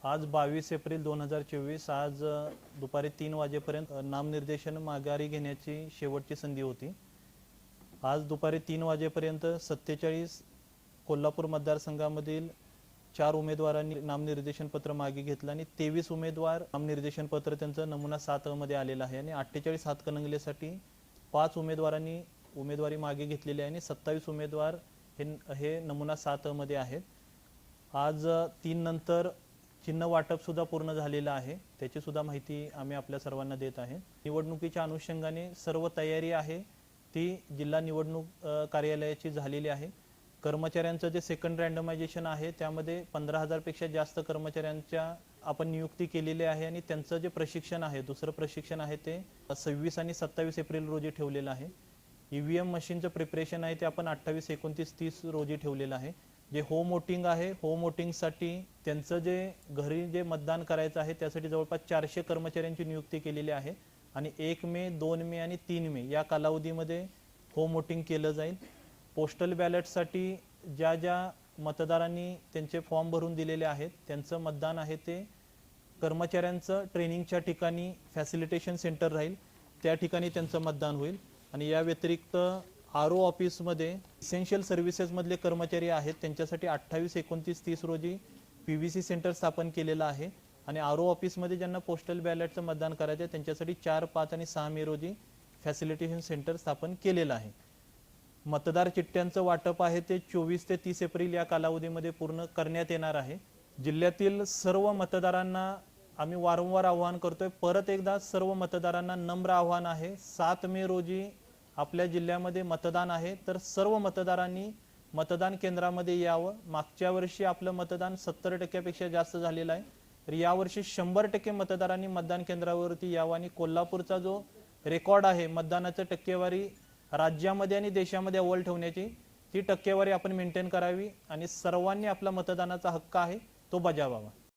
आज 22 एप्रिल 2024 आज दुपारी 3 वाजेपर्यंत नामनिर्देशन माघारी घेण्याची शेवटची संधी होती। आज दुपारी 3 वाजेपर्यंत 47 कोल्हापूर मतदारसंघामधील 4 उमेदवारांनी नामनिर्देशन पत्र मागे घेतलं आणि 23 उमेदवार नामनिर्देशन पत्र त्यांचं नमुना 7 मध्ये आलेलं आहे आणि 48 हातकणंगलेसाठी 5 उमेदवारांनी उमेदवारी मागे घेतलेली आहे आणि 27 उमेदवार हे नमुना 7 मध्ये आहेत। आज 3 नंतर चिन्ह वाटप सुद्धा पूर्ण झालेलं आहे, त्याची सुद्धा माहिती आम्ही आपल्या सर्वांना देत आहे। निवडणुकीच्या अनुषंगाने सर्व तयारी आहे ती जिल्हा निवडणूक कार्यालयाची झालेली आहे। कर्मचाऱ्यांचं जे सेकंड रँडमायझेशन आहे त्यामध्ये 15,000 पेक्षा जास्त कर्मचाऱ्यांच्या आपण नियुक्ती केलेली आहे आणि त्यांचं जे प्रशिक्षण आहे दुसरं प्रशिक्षण आहे ते 26 आणि 27 एप्रिल रोजी ठेवलेलं आहे। ईव्हीएम मशीनचं प्रिपरेशन आहे ते आपण 28, 29, 30 रोजी ठेवलेलं आहे। जे होम वोटिंग आहे, होम वोटिंगसाठी त्यांचं जे घरी जे मतदान करायचं आहे त्यासाठी जवळपास 400 कर्मचाऱ्यांची नियुक्ती केलेली आहे आणि 1 मे 2 मे आणि 3 मे या कालावधीमध्ये होम वोटिंग केलं जाईल। पोस्टल बॅलेटसाठी ज्या मतदारांनी त्यांचे फॉर्म भरून दिलेले आहेत त्यांचं मतदान आहे ते कर्मचाऱ्यांचं ट्रेनिंगच्या ठिकाणी फॅसिलिटेशन सेंटर राहील त्या ठिकाणी त्यांचं मतदान होईल। आणि या व्यतिरिक्त आर ओ ऑफिसमध्ये इसेन्शियल सर्व्हिसेसमधले कर्मचारी आहेत त्यांच्यासाठी 28, 29, 30 रोजी PVC सेंटर स्थापन केलेलं आहे आणि आर ओ ऑफिसमध्ये ज्यांना पोस्टल बॅलेटचं मतदान करायचं आहे त्यांच्यासाठी 4, 5 आणि 6 मे रोजी फॅसिलिटेशन सेंटर स्थापन केलेलं आहे। मतदार चिठ्ठ्यांचं वाटप आहे ते 24 ते 30 एप्रिल या कालावधीमध्ये पूर्ण करण्यात येणार आहे। जिल्ह्यातील सर्व मतदारांना आम्ही वारंवार आवाहन करतोय, परत एकदा सर्व मतदारांना नम्र आवाहन आहे, 7 मे रोजी आपल्या जिल्ह्यामध्ये मतदान आहे तर सर्व मतदारांनी मतदान केंद्रामध्ये यावं। मागच्या वर्षी आपलं मतदान 70% पेक्षा जास्त झालेलं आहे तर यावर्षी 100% मतदारांनी मतदान केंद्रावरती यावं आणि कोल्हापूरचा जो रेकॉर्ड आहे मतदानाची टक्केवारी राज्यामध्ये आणि देशामध्ये अव्वल ठेवण्याची ती टक्केवारी आपण मेंटेन करावी आणि सर्वांनी आपला मतदानाचा हक्क आहे तो बजावावा।